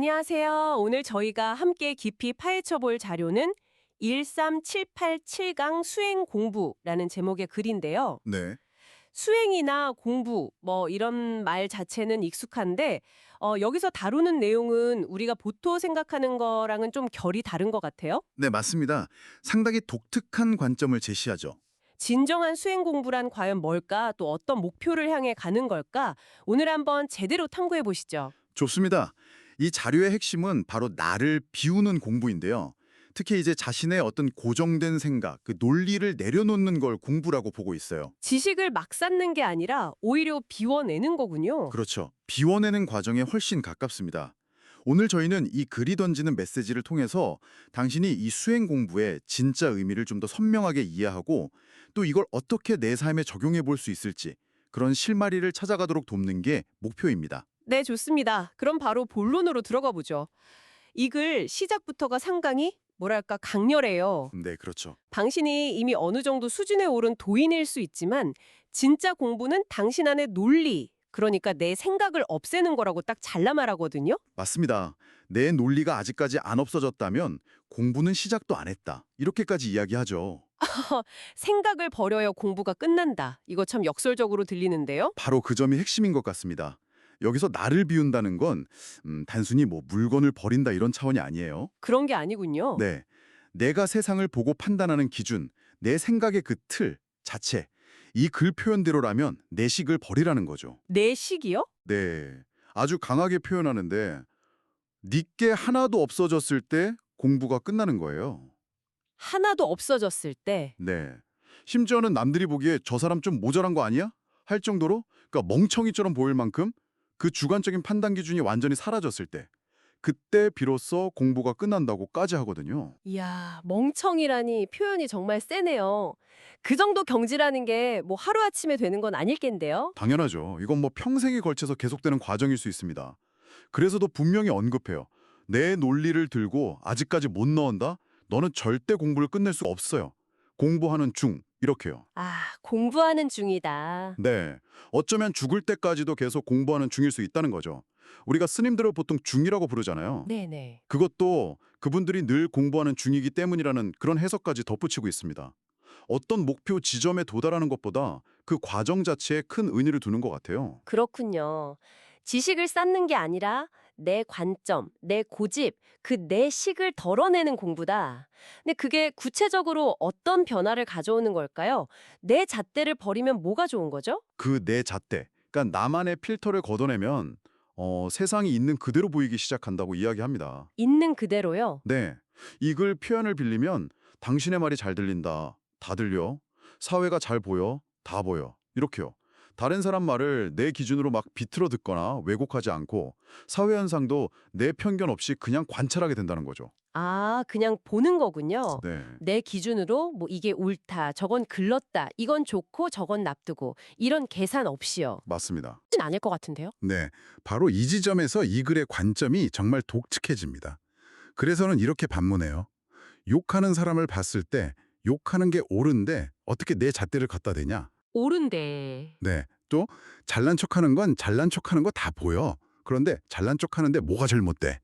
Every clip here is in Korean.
안녕하세요. 오늘 저희가 함께 깊이 파헤쳐 볼 자료는 13787강 수행 공부라는 제목의 글인데요. 네, 수행이나 공부, 이런 말 자체는 익숙한데, 여기서 다루는 내용은 우리가 보통 생각하는 거랑은 좀 결이 다른 것 같아요. 네, 맞습니다. 상당히 독특한 관점을 제시하죠. 진정한 수행 공부란 과연 뭘까? 또 어떤 목표를 향해 가는 걸까? 오늘 한번 제대로 탐구해 보시죠. 좋습니다. 이 자료의 핵심은 바로 나를 비우는 공부인데요. 특히 이제 자신의 어떤 고정된 생각, 그 논리를 내려놓는 걸 공부라고 보고 있어요. 지식을 막 쌓는 게 아니라 오히려 비워내는 거군요. 그렇죠. 비워내는 과정에 훨씬 가깝습니다. 오늘 저희는 이 글이 던지는 메시지를 통해서 당신이 이 수행 공부의 진짜 의미를 좀 더 선명하게 이해하고 또 이걸 어떻게 내 삶에 적용해 볼 수 있을지 그런 실마리를 찾아가도록 돕는 게 목표입니다. 네, 좋습니다. 그럼 바로 본론으로 들어가 보죠. 이 글 시작부터가 상당히 뭐랄까 강렬해요. 네, 그렇죠. 당신이 이미 어느 정도 수준에 오른 도인일 수 있지만 진짜 공부는 당신 안의 논리, 그러니까 내 생각을 없애는 거라고 딱 잘라 말하거든요. 맞습니다. 내 논리가 아직까지 안 없어졌다면 공부는 시작도 안 했다. 이렇게까지 이야기하죠. 생각을 버려야 공부가 끝난다. 이거 참 역설적으로 들리는데요. 바로 그 점이 핵심인 것 같습니다. 여기서 나를 비운다는 건 단순히 뭐 물건을 버린다 이런 차원이 아니에요. 그런 게 아니군요. 네, 내가 세상을 보고 판단하는 기준, 내 생각의 그 틀 자체, 이 글 표현대로라면 내 식을 버리라는 거죠. 내 식이요? 네, 아주 강하게 표현하는데 니께 하나도 없어졌을 때 공부가 끝나는 거예요. 하나도 없어졌을 때. 네. 심지어는 남들이 보기에 저 사람 좀 모자란 거 아니야? 할 정도로 그러니까 멍청이처럼 보일 만큼 그 주관적인 판단 기준이 완전히 사라졌을 때 그때 비로소 공부가 끝난다고까지 하거든요. 이야, 멍청이라니 표현이 정말 세네요. 그 정도 경지라는 게 뭐 하루아침에 되는 건 아닐 겐데요. 당연하죠. 이건 뭐 평생에 걸쳐서 계속되는 과정일 수 있습니다. 그래서도 분명히 언급해요. 내 논리를 들고 아직까지 못 넣은다? 너는 절대 공부를 끝낼 수 없어요. 공부하는 중 이렇게요. 아, 공부하는 중이다. 네. 어쩌면 죽을 때까지도 계속 공부하는 중일 수 있다는 거죠. 우리가 스님들을 보통 중이라고 부르잖아요. 네네. 그것도 그분들이 늘 공부하는 중이기 때문이라는 그런 해석까지 덧붙이고 있습니다. 어떤 목표 지점에 도달하는 것보다 그 과정 자체에 큰 의미를 두는 것 같아요. 그렇군요. 지식을 쌓는 게 아니라 내 관점, 내 고집, 그 내 식을 덜어내는 공부다. 근데 그게 구체적으로 어떤 변화를 가져오는 걸까요? 내 잣대를 버리면 뭐가 좋은 거죠? 그 내 잣대, 그러니까 나만의 필터를 걷어내면 세상이 있는 그대로 보이기 시작한다고 이야기합니다. 있는 그대로요. 네, 이 글 표현을 빌리면 당신의 말이 잘 들린다, 다 들려, 사회가 잘 보여, 다 보여, 이렇게요. 다른 사람 말을 내 기준으로 막 비틀어 듣거나 왜곡하지 않고 사회 현상도 내 편견 없이 그냥 관찰하게 된다는 거죠. 아, 그냥 보는 거군요. 네, 내 기준으로 뭐 이게 옳다, 저건 글렀다, 이건 좋고 저건 나쁘고 이런 계산 없이요. 맞습니다. 쉽진 않을 것 같은데요? 네, 바로 이 지점에서 이 글의 관점이 정말 독특해집니다. 그래서는 이렇게 반문해요. 욕하는 사람을 봤을 때 욕하는 게 옳은데 어떻게 내 잣대를 갖다 대냐? 옳은데. 네. 또 잘난 척하는 건 잘난 척하는 거 다 보여. 그런데 잘난 척하는데 뭐가 잘못돼?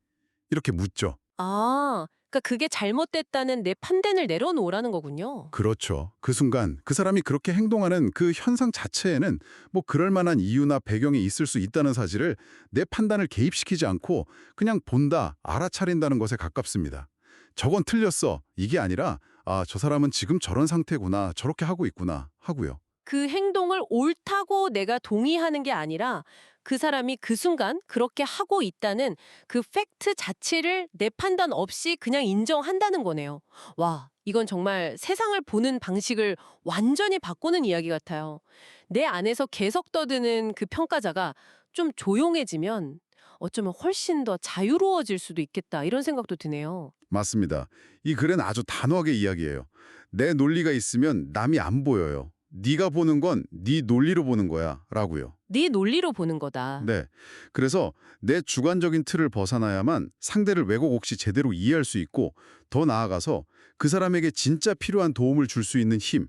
이렇게 묻죠. 아, 그러니까 그게 잘못됐다는 내 판단을 내려놓으라는 거군요. 그렇죠. 그 순간 그 사람이 그렇게 행동하는 그 현상 자체에는 뭐 그럴 만한 이유나 배경이 있을 수 있다는 사실을 내 판단을 개입시키지 않고 그냥 본다, 알아차린다는 것에 가깝습니다. 저건 틀렸어. 이게 아니라 아, 저 사람은 지금 저런 상태구나. 저렇게 하고 있구나. 하고요. 그 행동을 옳다고 내가 동의하는 게 아니라 그 사람이 그 순간 그렇게 하고 있다는 그 팩트 자체를 내 판단 없이 그냥 인정한다는 거네요. 와, 이건 정말 세상을 보는 방식을 완전히 바꾸는 이야기 같아요. 내 안에서 계속 떠드는 그 평가자가 좀 조용해지면 어쩌면 훨씬 더 자유로워질 수도 있겠다 이런 생각도 드네요. 맞습니다. 이 글은 아주 단호하게 이야기해요. 내 논리가 있으면 남이 안 보여요. 네가 보는 건 네 논리로 보는 거야 라고요. 네 논리로 보는 거다. 네. 그래서 내 주관적인 틀을 벗어나야만 상대를 왜곡 없이 제대로 이해할 수 있고 더 나아가서 그 사람에게 진짜 필요한 도움을 줄 수 있는 힘.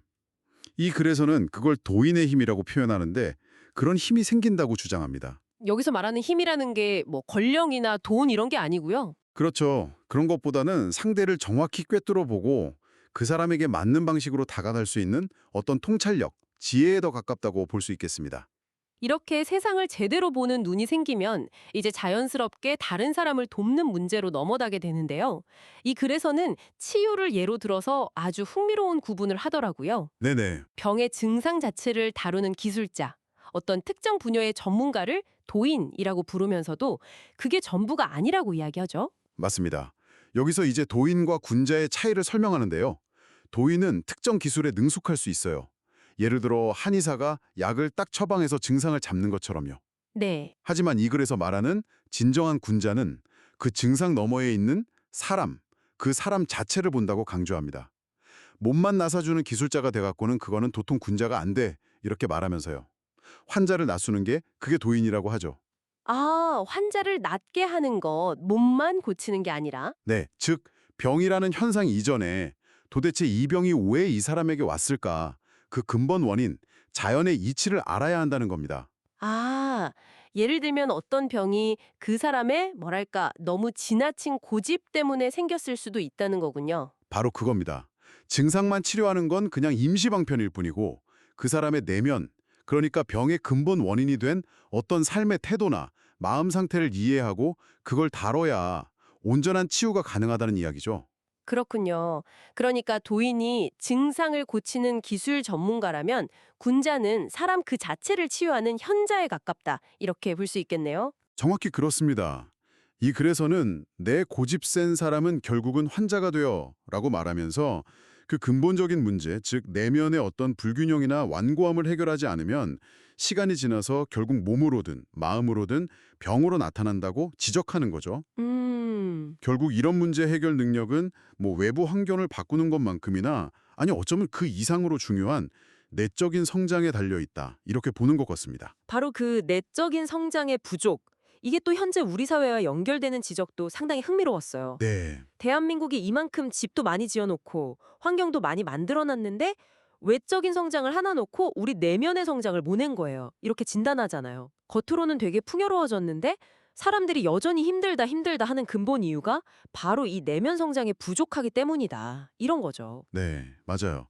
이 글에서는 그걸 도인의 힘이라고 표현하는데 그런 힘이 생긴다고 주장합니다. 여기서 말하는 힘이라는 게 뭐 권력이나 돈 이런 게 아니고요. 그렇죠. 그런 것보다는 상대를 정확히 꿰뚫어 보고 그 사람에게 맞는 방식으로 다가갈 수 있는 어떤 통찰력, 지혜에 더 가깝다고 볼 수 있겠습니다. 이렇게 세상을 제대로 보는 눈이 생기면 이제 자연스럽게 다른 사람을 돕는 문제로 넘어가게 되는데요. 이 글에서는 치유를 예로 들어서 아주 흥미로운 구분을 하더라고요. 네네. 병의 증상 자체를 다루는 기술자, 어떤 특정 분야의 전문가를 도인이라고 부르면서도 그게 전부가 아니라고 이야기하죠. 맞습니다. 여기서 이제 도인과 군자의 차이를 설명하는데요. 도인은 특정 기술에 능숙할 수 있어요. 예를 들어 한의사가 약을 딱 처방해서 증상을 잡는 것처럼요. 네. 하지만 이 글에서 말하는 진정한 군자는 그 증상 너머에 있는 사람, 그 사람 자체를 본다고 강조합니다. 몸만 나사주는 기술자가 돼갖고는 그거는 도통 군자가 안 돼, 이렇게 말하면서요. 환자를 낫수는 게 그게 도인이라고 하죠. 아, 환자를 낫게 하는 것, 몸만 고치는 게 아니라? 네, 즉 병이라는 현상 이전에 도대체 이 병이 왜 이 사람에게 왔을까? 그 근본 원인, 자연의 이치를 알아야 한다는 겁니다. 아, 예를 들면 어떤 병이 그 사람의 뭐랄까 너무 지나친 고집 때문에 생겼을 수도 있다는 거군요. 바로 그겁니다. 증상만 치료하는 건 그냥 임시방편일 뿐이고 그 사람의 내면, 그러니까 병의 근본 원인이 된 어떤 삶의 태도나 마음 상태를 이해하고 그걸 다뤄야 온전한 치유가 가능하다는 이야기죠. 그렇군요. 그러니까 도인이 증상을 고치는 기술 전문가라면 군자는 사람 그 자체를 치유하는 현자에 가깝다. 이렇게 볼 수 있겠네요. 정확히 그렇습니다. 이 글에서는 내 고집 센 사람은 결국은 환자가 되어 라고 말하면서 그 근본적인 문제, 즉 내면의 어떤 불균형이나 완고함을 해결하지 않으면 시간이 지나서 결국 몸으로든 마음으로든 병으로 나타난다고 지적하는 거죠. 결국 이런 문제 해결 능력은 뭐 외부 환경을 바꾸는 것만큼이나 아니 어쩌면 그 이상으로 중요한 내적인 성장에 달려 있다. 이렇게 보는 것 같습니다. 바로 그 내적인 성장의 부족. 이게 또 현재 우리 사회와 연결되는 지적도 상당히 흥미로웠어요. 네. 대한민국이 이만큼 집도 많이 지어놓고 환경도 많이 만들어놨는데 외적인 성장을 하나 놓고 우리 내면의 성장을 못 낸 거예요. 이렇게 진단하잖아요. 겉으로는 되게 풍요로워졌는데 사람들이 여전히 힘들다 힘들다 하는 근본 이유가 바로 이 내면 성장이 부족하기 때문이다. 이런 거죠. 네, 맞아요.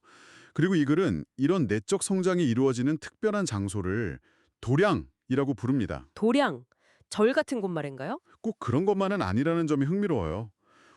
그리고 이 글은 이런 내적 성장이 이루어지는 특별한 장소를 도량이라고 부릅니다. 도량, 절 같은 곳 말인가요? 꼭 그런 것만은 아니라는 점이 흥미로워요.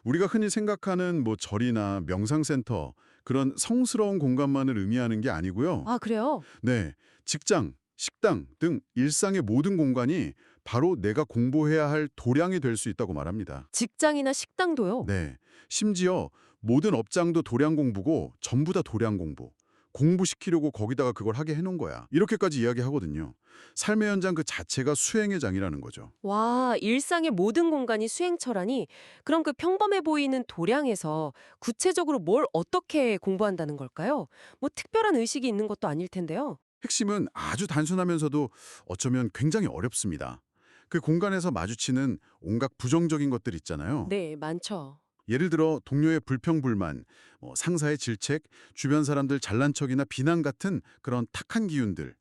우리가 흔히 생각하는 뭐 절이나 명상센터, 그런 성스러운 공간만을 의미하는 게 아니고요. 아, 그래요? 네, 직장, 식당 등 일상의 모든 공간이 바로 내가 공부해야 할 도량이 될 수 있다고 말합니다. 직장이나 식당도요? 네, 심지어 모든 업장도 도량 공부고 전부 다 도량 공부. 공부시키려고 거기다가 그걸 하게 해놓은 거야. 이렇게까지 이야기하거든요. 삶의 현장 그 자체가 수행의 장이라는 거죠. 와, 일상의 모든 공간이 수행처라니 그럼 그 평범해 보이는 도량에서 구체적으로 뭘 어떻게 공부한다는 걸까요? 뭐 특별한 의식이 있는 것도 아닐 텐데요. 핵심은 아주 단순하면서도 어쩌면 굉장히 어렵습니다. 그 공간에서 마주치는 온갖 부정적인 것들 있잖아요. 네, 많죠. 예를 들어 동료의 불평불만, 뭐 상사의 질책, 주변 사람들 잘난 척이나 비난 같은 그런 탁한 기운들.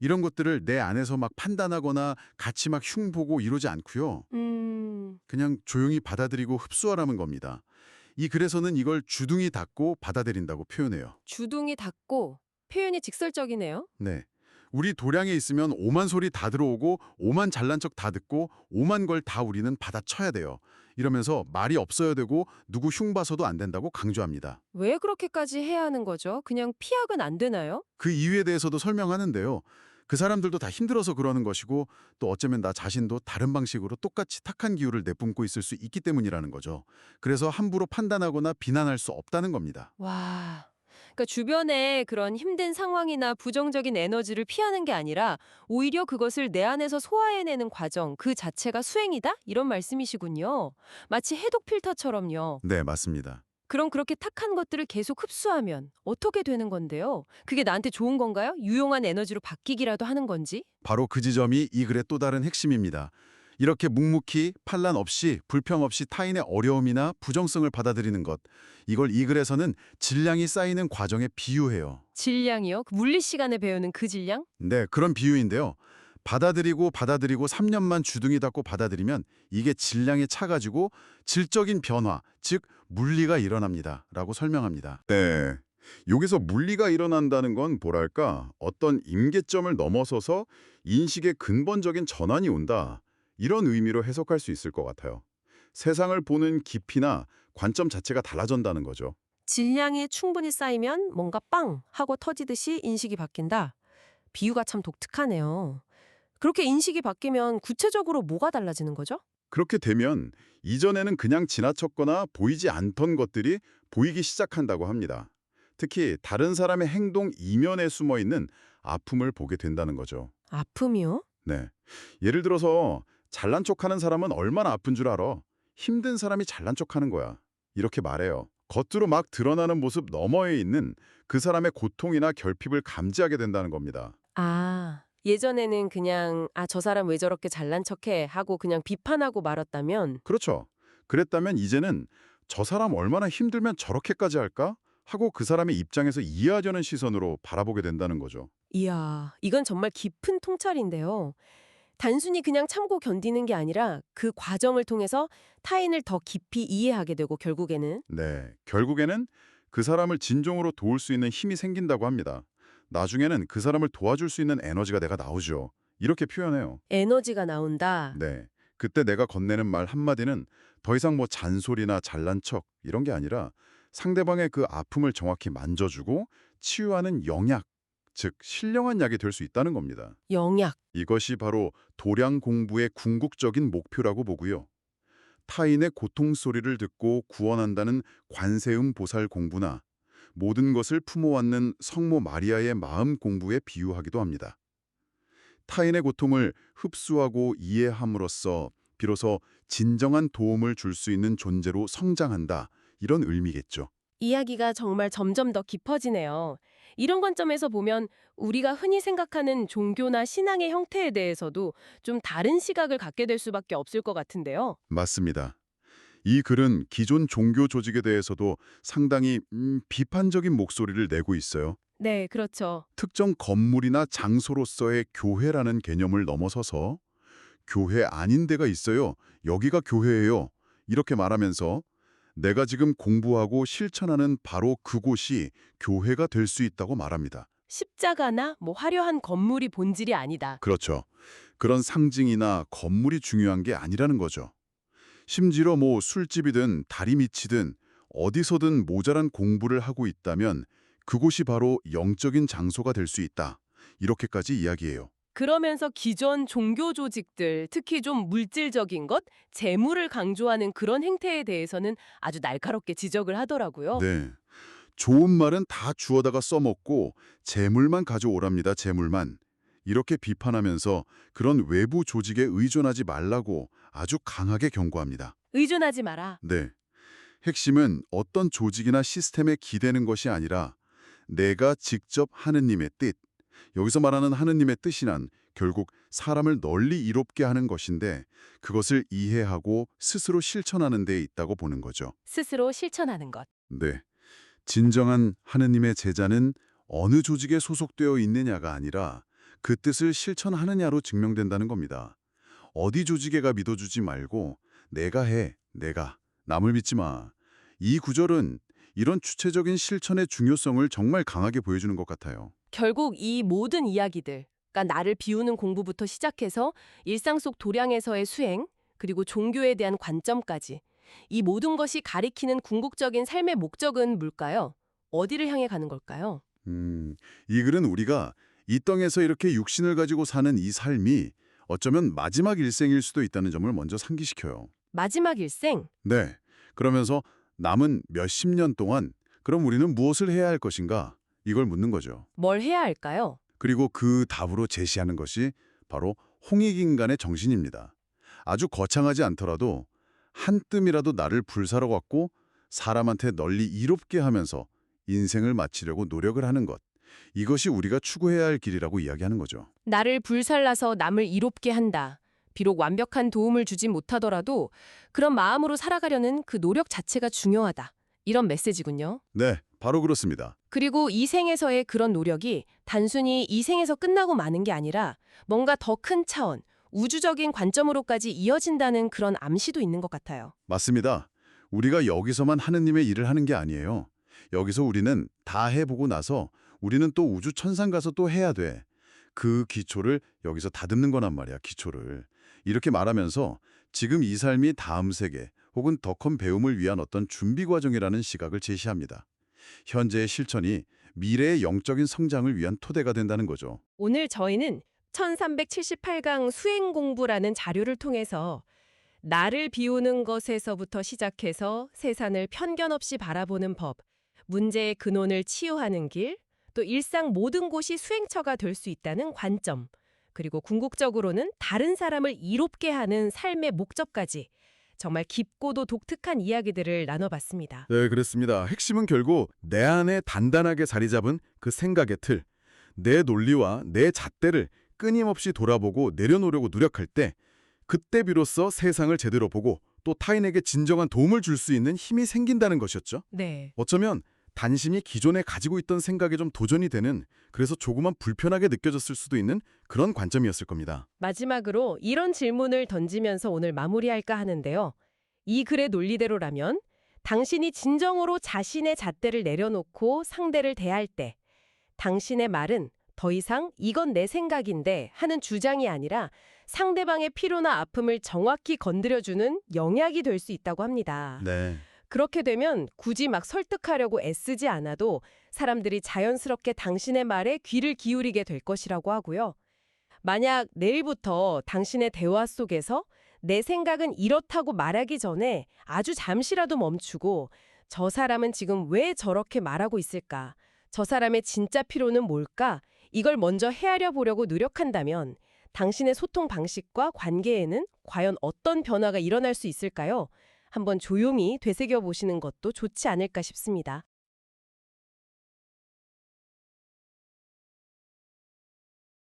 이런 것들을 내 안에서 막 판단하거나 같이 막 흉보고 이러지 않고요. 그냥 조용히 받아들이고 흡수하라는 겁니다. 이 글에서는 이걸 주둥이 닫고 받아들인다고 표현해요. 주둥이 닫고 표현이 직설적이네요. 네. 우리 도량에 있으면 오만 소리 다 들어오고 오만 잘난 척 다 듣고 오만 걸 다 우리는 받아쳐야 돼요. 이러면서 말이 없어야 되고 누구 흉 봐서도 안 된다고 강조합니다. 왜 그렇게까지 해야 하는 거죠? 그냥 피하면 안 되나요? 그 이유에 대해서도 설명하는데요. 그 사람들도 다 힘들어서 그러는 것이고 또 어쩌면 나 자신도 다른 방식으로 똑같이 탁한 기후를 내뿜고 있을 수 있기 때문이라는 거죠. 그래서 함부로 판단하거나 비난할 수 없다는 겁니다. 와. 그러니까 주변에 그런 힘든 상황이나 부정적인 에너지를 피하는 게 아니라 오히려 그것을 내 안에서 소화해내는 과정 그 자체가 수행이다? 이런 말씀이시군요. 마치 해독 필터처럼요. 네, 맞습니다. 그럼 그렇게 탁한 것들을 계속 흡수하면 어떻게 되는 건데요? 그게 나한테 좋은 건가요? 유용한 에너지로 바뀌기라도 하는 건지? 바로 그 지점이 이 글의 또 다른 핵심입니다. 이렇게 묵묵히 판란 없이 불평 없이 타인의 어려움이나 부정성을 받아들이는 것. 이걸 이 글에서는 질량이 쌓이는 과정에 비유해요. 질량이요? 그 물리 시간에 배우는 그 질량? 네, 그런 비유인데요. 받아들이고 3년만 주둥이 닫고 받아들이면 이게 질량이 차가지고 질적인 변화, 즉 물리가 일어납니다. 라고 설명합니다. 네. 여기서 물리가 일어난다는 건 뭐랄까 어떤 임계점을 넘어서서 인식의 근본적인 전환이 온다. 이런 의미로 해석할 수 있을 것 같아요. 세상을 보는 깊이나 관점 자체가 달라진다는 거죠. 질량이 충분히 쌓이면 뭔가 빵 하고 터지듯이 인식이 바뀐다. 비유가 참 독특하네요. 그렇게 인식이 바뀌면 구체적으로 뭐가 달라지는 거죠? 그렇게 되면 이전에는 그냥 지나쳤거나 보이지 않던 것들이 보이기 시작한다고 합니다. 특히 다른 사람의 행동 이면에 숨어 있는 아픔을 보게 된다는 거죠. 아픔이요? 네. 예를 들어서 잘난 척하는 사람은 얼마나 아픈 줄 알아? 힘든 사람이 잘난 척하는 거야. 이렇게 말해요. 겉으로 막 드러나는 모습 너머에 있는 그 사람의 고통이나 결핍을 감지하게 된다는 겁니다. 아, 예전에는 그냥 저 사람 왜 저렇게 잘난 척해 하고 그냥 비판하고 말았다면 그렇죠. 그랬다면 이제는 저 사람 얼마나 힘들면 저렇게까지 할까? 하고 그 사람의 입장에서 이해하려는 시선으로 바라보게 된다는 거죠. 이야, 이건 정말 깊은 통찰인데요. 단순히 그냥 참고 견디는 게 아니라 그 과정을 통해서 타인을 더 깊이 이해하게 되고 결국에는 네, 결국에는 그 사람을 진정으로 도울 수 있는 힘이 생긴다고 합니다. 나중에는 그 사람을 도와줄 수 있는 에너지가 내가 나오죠. 이렇게 표현해요. 에너지가 나온다. 네, 그때 내가 건네는 말 한마디는 더 이상 뭐 잔소리나 잘난 척 이런 게 아니라 상대방의 그 아픔을 정확히 만져주고 치유하는 영약, 즉 신령한 약이 될 수 있다는 겁니다. 영약. 이것이 바로 도량 공부의 궁극적인 목표라고 보고요. 타인의 고통 소리를 듣고 구원한다는 관세음 보살 공부나 모든 것을 품어왔는 성모 마리아의 마음 공부에 비유하기도 합니다. 타인의 고통을 흡수하고 이해함으로써 비로소 진정한 도움을 줄 수 있는 존재로 성장한다. 이런 의미겠죠. 이야기가 정말 점점 더 깊어지네요. 이런 관점에서 보면 우리가 흔히 생각하는 종교나 신앙의 형태에 대해서도 좀 다른 시각을 갖게 될 수밖에 없을 것 같은데요. 맞습니다. 이 글은 기존 종교 조직에 대해서도 상당히 비판적인 목소리를 내고 있어요. 네, 그렇죠. 특정 건물이나 장소로서의 교회라는 개념을 넘어서서 교회 아닌 데가 있어요. 여기가 교회예요. 이렇게 말하면서 내가 지금 공부하고 실천하는 바로 그곳이 교회가 될 수 있다고 말합니다. 십자가나 뭐 화려한 건물이 본질이 아니다. 그렇죠. 그런 상징이나 건물이 중요한 게 아니라는 거죠. 심지어 뭐 술집이든 다리 밑이든 어디서든 모자란 공부를 하고 있다면 그곳이 바로 영적인 장소가 될 수 있다. 이렇게까지 이야기해요. 그러면서 기존 종교 조직들, 특히 좀 물질적인 것, 재물을 강조하는 그런 행태에 대해서는 아주 날카롭게 지적을 하더라고요. 네. 좋은 말은 다 주워다가 써먹고 재물만 가져오랍니다. 재물만. 이렇게 비판하면서 그런 외부 조직에 의존하지 말라고 아주 강하게 경고합니다. 의존하지 마라. 네. 핵심은 어떤 조직이나 시스템에 기대는 것이 아니라 내가 직접 하느님의 뜻, 여기서 말하는 하느님의 뜻이란 결국 사람을 널리 이롭게 하는 것인데 그것을 이해하고 스스로 실천하는 데 있다고 보는 거죠. 스스로 실천하는 것. 네. 진정한 하느님의 제자는 어느 조직에 소속되어 있느냐가 아니라 그 뜻을 실천하느냐로 증명된다는 겁니다. 어디 조직에가 믿어주지 말고 내가 해, 내가. 남을 믿지 마. 이 구절은 이런 주체적인 실천의 중요성을 정말 강하게 보여주는 것 같아요. 결국 이 모든 이야기들, 그러니까 나를 비우는 공부부터 시작해서 일상 속 도량에서의 수행, 그리고 종교에 대한 관점까지 이 모든 것이 가리키는 궁극적인 삶의 목적은 뭘까요? 어디를 향해 가는 걸까요? 이 글은 우리가 이 땅에서 이렇게 육신을 가지고 사는 이 삶이 어쩌면 마지막 일생일 수도 있다는 점을 먼저 상기시켜요. 마지막 일생, 네. 그러면서 남은 몇십 년 동안 그럼 우리는 무엇을 해야 할 것인가? 이걸 묻는 거죠. 뭘 해야 할까요? 그리고 그 답으로 제시하는 것이 바로 홍익인간의 정신입니다. 아주 거창하지 않더라도 한 뜸이라도 나를 불사러 갖고 사람한테 널리 이롭게 하면서 인생을 마치려고 노력을 하는 것. 이것이 우리가 추구해야 할 길이라고 이야기하는 거죠. 나를 불살라서 남을 이롭게 한다. 비록 완벽한 도움을 주지 못하더라도 그런 마음으로 살아가려는 그 노력 자체가 중요하다. 이런 메시지군요. 네, 바로 그렇습니다. 그리고 이 생에서의 그런 노력이 단순히 이 생에서 끝나고 마는 게 아니라 뭔가 더 큰 차원, 우주적인 관점으로까지 이어진다는 그런 암시도 있는 것 같아요. 맞습니다. 우리가 여기서만 하느님의 일을 하는 게 아니에요. 여기서 우리는 다 해보고 나서 우리는 또 우주 천상 가서 또 해야 돼. 그 기초를 여기서 다듬는 거란 말이야, 기초를. 이렇게 말하면서 지금 이 삶이 다음 세계 혹은 더 큰 배움을 위한 어떤 준비 과정이라는 시각을 제시합니다. 현재의 실천이 미래의 영적인 성장을 위한 토대가 된다는 거죠. 오늘 저희는 1378강 수행 공부라는 자료를 통해서 나를 비우는 것에서부터 시작해서 세상을 편견 없이 바라보는 법, 문제의 근원을 치유하는 길, 또 일상 모든 곳이 수행처가 될 수 있다는 관점, 그리고 궁극적으로는 다른 사람을 이롭게 하는 삶의 목적까지 정말 깊고도 독특한 이야기들을 나눠봤습니다. 네, 그렇습니다. 핵심은 결국 내 안에 단단하게 자리 잡은 그 생각의 틀, 내 논리와 내 잣대를 끊임없이 돌아보고 내려놓으려고 노력할 때 그때 비로소 세상을 제대로 보고 또 타인에게 진정한 도움을 줄 수 있는 힘이 생긴다는 것이었죠. 네. 어쩌면 단심이 기존에 가지고 있던 생각에 좀 도전이 되는, 그래서 조금만 불편하게 느껴졌을 수도 있는 그런 관점이었을 겁니다. 마지막으로 이런 질문을 던지면서 오늘 마무리할까 하는데요. 이 글의 논리대로라면 당신이 진정으로 자신의 잣대를 내려놓고 상대를 대할 때 당신의 말은 더 이상 이건 내 생각인데 하는 주장이 아니라 상대방의 필요나 아픔을 정확히 건드려주는 영약이 될 수 있다고 합니다. 네. 그렇게 되면 굳이 막 설득하려고 애쓰지 않아도 사람들이 자연스럽게 당신의 말에 귀를 기울이게 될 것이라고 하고요. 만약 내일부터 당신의 대화 속에서 내 생각은 이렇다고 말하기 전에 아주 잠시라도 멈추고 저 사람은 지금 왜 저렇게 말하고 있을까? 저 사람의 진짜 필요는 뭘까? 이걸 먼저 헤아려 보려고 노력한다면 당신의 소통 방식과 관계에는 과연 어떤 변화가 일어날 수 있을까요? 한번 조용히 되새겨 보시는 것도 좋지 않을까 싶습니다.